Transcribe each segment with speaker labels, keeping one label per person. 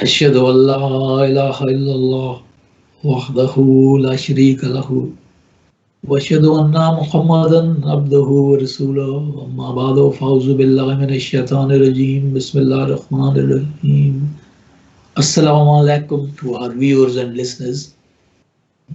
Speaker 1: أشهد أن لا إله إلا الله وحده لا شريك له وأشهد أن محمدا عبده ورسوله أما بعد فأعوذ بالله من الشيطان الرجيم بسم الله الرحمن الرحيم Assalamu alaikum to our viewers and listeners.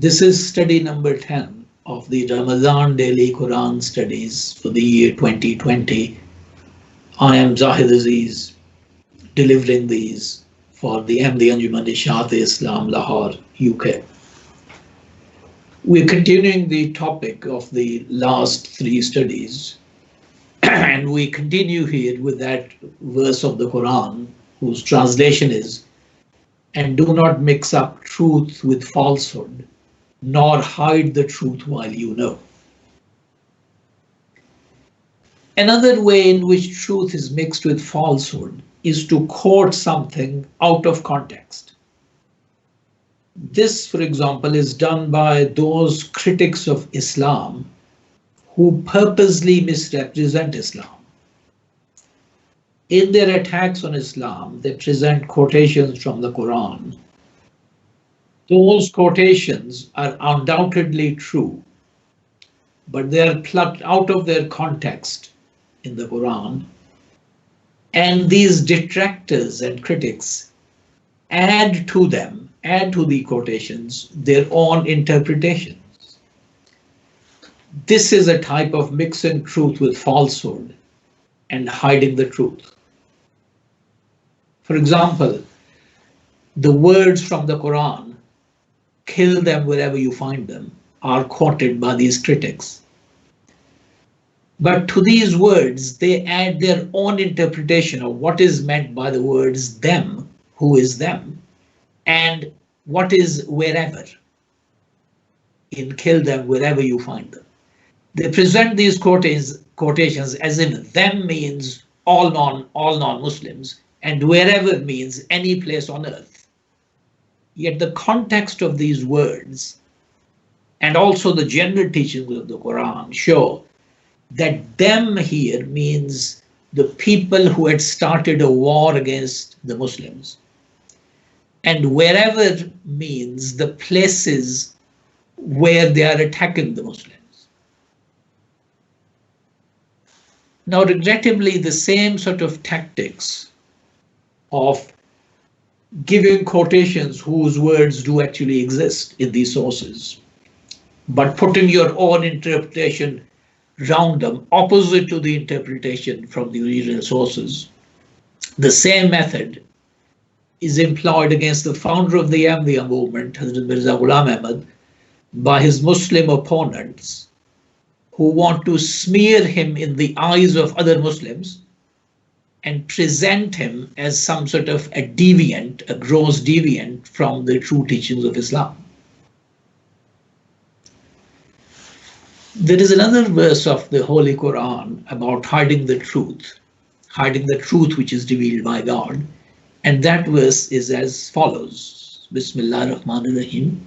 Speaker 1: This is study number 10 of the Ramadan Daily Quran studies for the year 2020. I am Zahid Aziz, delivering these for the MD Anjuman Ishaat Islam Lahore, UK. We're continuing the topic of the last three studies, and we continue here with that verse of the Quran whose translation is, "And do not mix up truth with falsehood, nor hide the truth while you know." Another way in which truth is mixed with falsehood is to quote something out of context. This, for example, is done by those critics of Islam who purposely misrepresent Islam. In their attacks on Islam, they present quotations from the Quran. Those quotations are undoubtedly true, but they are plucked out of their context in the Quran, and these detractors and critics add to the quotations, their own interpretations. This is a type of mixing truth with falsehood and hiding the truth. For example, the words from the Quran, "Kill them wherever you find them," are quoted by these critics. But to these words, they add their own interpretation of what is meant by the words "them," who is them, and what is "wherever," in "kill them wherever you find them." They present these quotations as if "them" means all non-Muslims, and "wherever" means any place on earth. Yet the context of these words and also the general teachings of the Quran show that "them" here means the people who had started a war against the Muslims, and "wherever" means the places where they are attacking the Muslims. Now, regrettably, the same sort of tactics of giving quotations whose words do actually exist in these sources, but putting your own interpretation round them opposite to the interpretation from the original sources. The same method is employed against the founder of the Ahmadiyya movement, Hazrat Mirza Ghulam Ahmad, by his Muslim opponents who want to smear him in the eyes of other Muslims and present him as some sort of a deviant, a gross deviant from the true teachings of Islam. There is another verse of the Holy Quran about hiding the truth which is revealed by God, and that verse is as follows. Bismillah ar-Rahman ar-Rahim.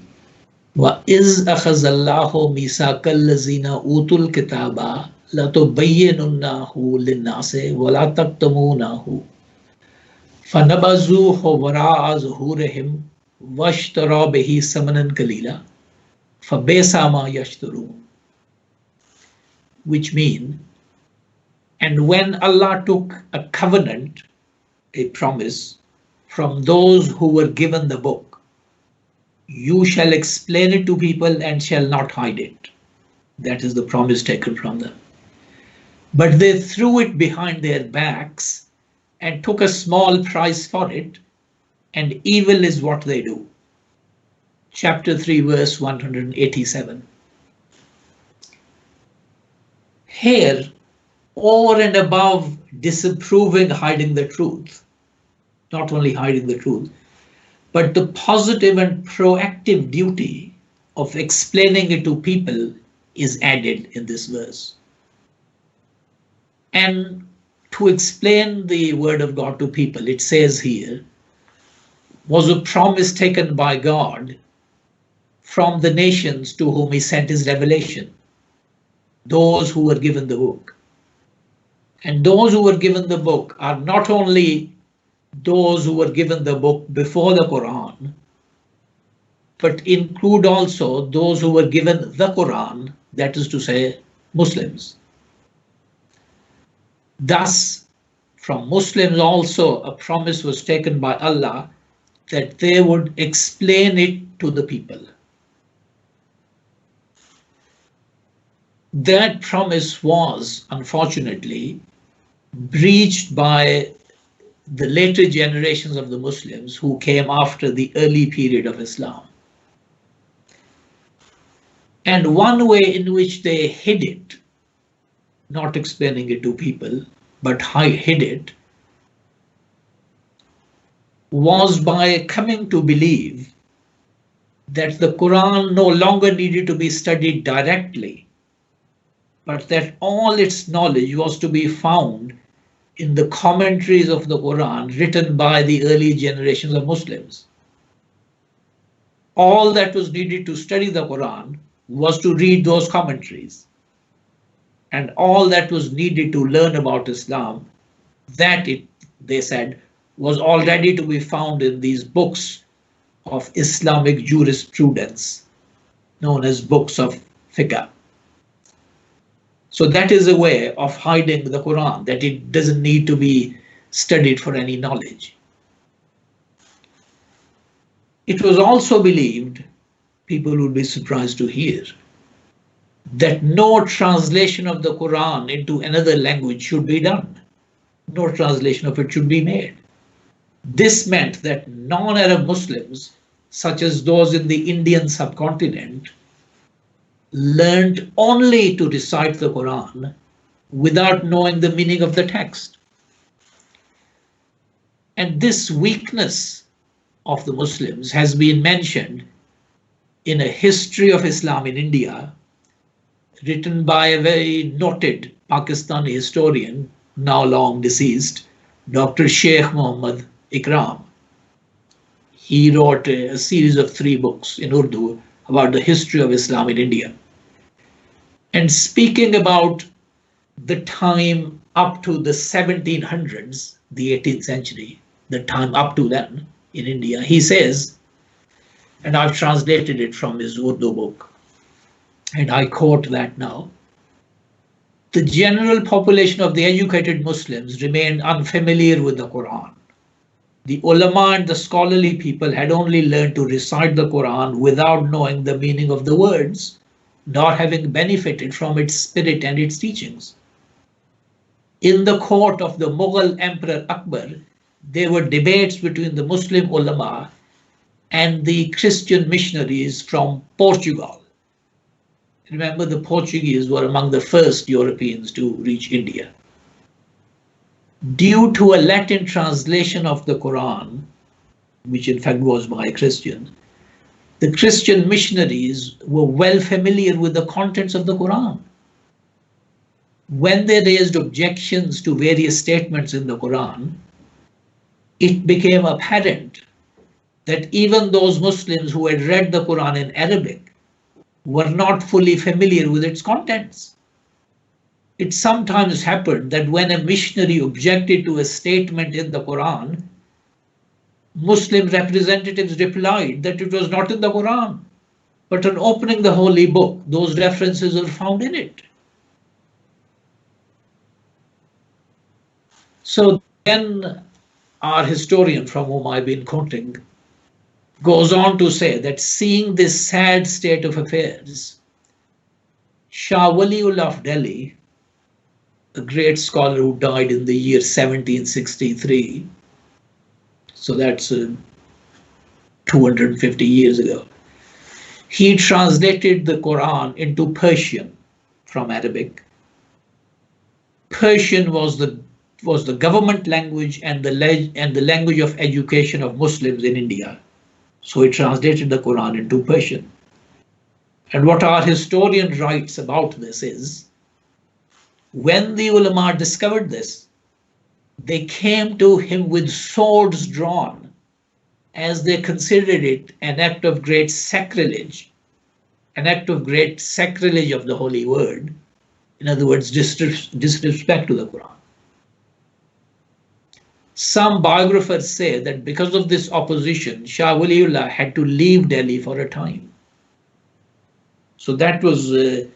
Speaker 1: وَإِذْ أَخَذَ اللَّهُ مِيثَاقَ الَّذِينَ أُوتُوا الْكِتَابَ لَتُبَيِّنُنَّهُ لِلنَّاسِ وَلَا تَكْتُمُونَهُ فَنَبَذُوهُ وَرَاءَ ظُهُورِهِمْ وَاشْتَرَوْا بِهِ ثَمَنًا قَلِيلًا فَبِئْسَ مَا يَشْتَرُونَ. Which mean, and when Allah took a covenant, a promise, from those who were given the book, you shall explain it to people and shall not hide it. That is the promise taken from them. But they threw it behind their backs and took a small price for it, and evil is what they do. Chapter 3, verse 187. Here, over and above disapproving hiding the truth, not only hiding the truth, but the positive and proactive duty of explaining it to people is added in this verse. And to explain the word of God to people, it says here, was a promise taken by God from the nations to whom he sent his revelation, those who were given the book. And those who were given the book are not only those who were given the book before the Quran, but include also those who were given the Quran, that is to say, Muslims. Thus, from Muslims also a promise was taken by Allah that they would explain it to the people. That promise was, unfortunately, breached by the later generations of the Muslims who came after the early period of Islam. And one way in which they hid it, not explaining it to people, but hid it, was by coming to believe that the Quran no longer needed to be studied directly, but that all its knowledge was to be found in the commentaries of the Quran written by the early generations of Muslims. All that was needed to study the Quran was to read those commentaries. And all that was needed to learn about Islam, they said, was already to be found in these books of Islamic jurisprudence, known as books of fiqh. So that is a way of hiding the Quran, that it doesn't need to be studied for any knowledge. It was also believed, people would be surprised to hear, that no translation of the Quran into another language should be done. No translation of it should be made. This meant that non-Arab Muslims, such as those in the Indian subcontinent, learned only to recite the Quran without knowing the meaning of the text. And this weakness of the Muslims has been mentioned in a history of Islam in India, written by a very noted Pakistani historian, now long deceased, Dr. Sheikh Muhammad Ikram. He wrote a series of 3 books in Urdu about the history of Islam in India. And speaking about the time up to the 1700s, the 18th century, the time up to then in India, he says, and I've translated it from his Urdu book, and I quote that now, the general population of the educated Muslims remained unfamiliar with the Quran. The ulama and the scholarly people had only learned to recite the Quran without knowing the meaning of the words, nor having benefited from its spirit and its teachings. In the court of the Mughal Emperor Akbar, there were debates between the Muslim ulama and the Christian missionaries from Portugal. Remember, the Portuguese were among the first Europeans to reach India. Due to a Latin translation of the Quran, which in fact was by a Christian, the Christian missionaries were well familiar with the contents of the Quran. When they raised objections to various statements in the Quran, it became apparent that even those Muslims who had read the Quran in Arabic were not fully familiar with its contents. It sometimes happened that when a missionary objected to a statement in the Quran, Muslim representatives replied that it was not in the Quran, but on opening the holy book, those references are found in it. So then our historian from whom I've been quoting goes on to say that seeing this sad state of affairs, Shah Waliullah of Delhi, a great scholar who died in the year 1763, so that's 250 years ago, he translated the Quran into Persian from Arabic. Persian was the government language and the language of education of Muslims in India. So he translated the Quran into Persian. And what our historian writes about this is, when the ulama discovered this, they came to him with swords drawn, as they considered it an act of great sacrilege, of the holy word. In other words, disrespect to the Quran. Some biographers say that because of this opposition, Shah Waliullah had to leave Delhi for a time. So that was the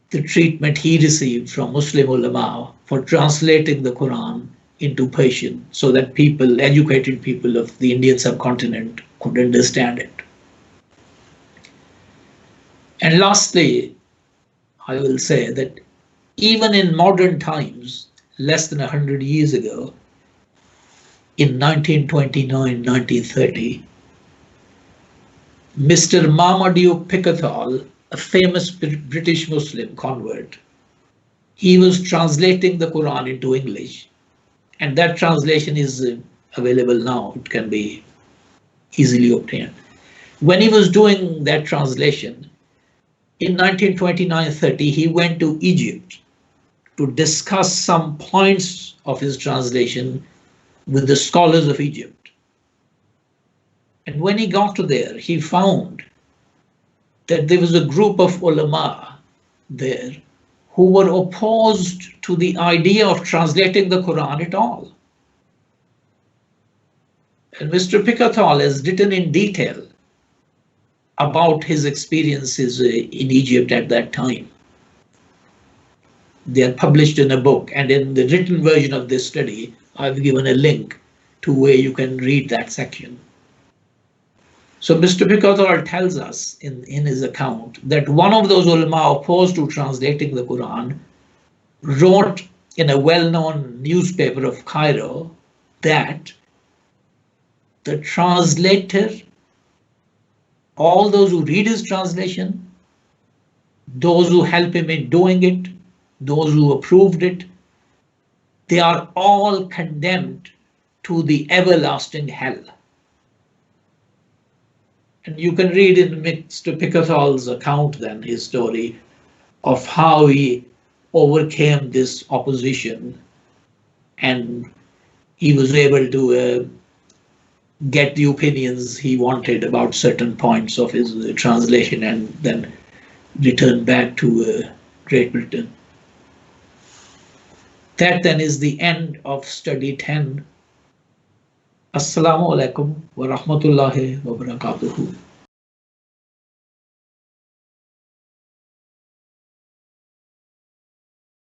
Speaker 1: treatment he received from Muslim ulama for translating the Quran into Persian so that people, educated people of the Indian subcontinent, could understand it. And lastly, I will say that even in modern times, less than 100 years ago, in 1929, 1930, Mr. Mamadou Picathol, a famous British Muslim convert, he was translating the Quran into English, and that translation is available now. It can be easily obtained. When he was doing that translation, in 1929-30, he went to Egypt to discuss some points of his translation with the scholars of Egypt. And when he got to there, he found that there was a group of ulama there who were opposed to the idea of translating the Quran at all. And Mr. Picathol has written in detail about his experiences in Egypt at that time. They are published in a book, and in the written version of this study, I've given a link to where you can read that section. So Mr. Picathol tells us in his account that one of those ulama opposed to translating the Quran wrote in a well-known newspaper of Cairo that the translator, all those who read his translation, those who help him in doing it, those who approved it, they are all condemned to the everlasting hell. And you can read in Mr. Picathol's account then, his story of how he overcame this opposition and he was able to get the opinions he wanted about certain points of his translation and then return back to Great Britain. That then is the end of study 10. Assalamu alaikum wa rahmatullahi wa barakatuhu.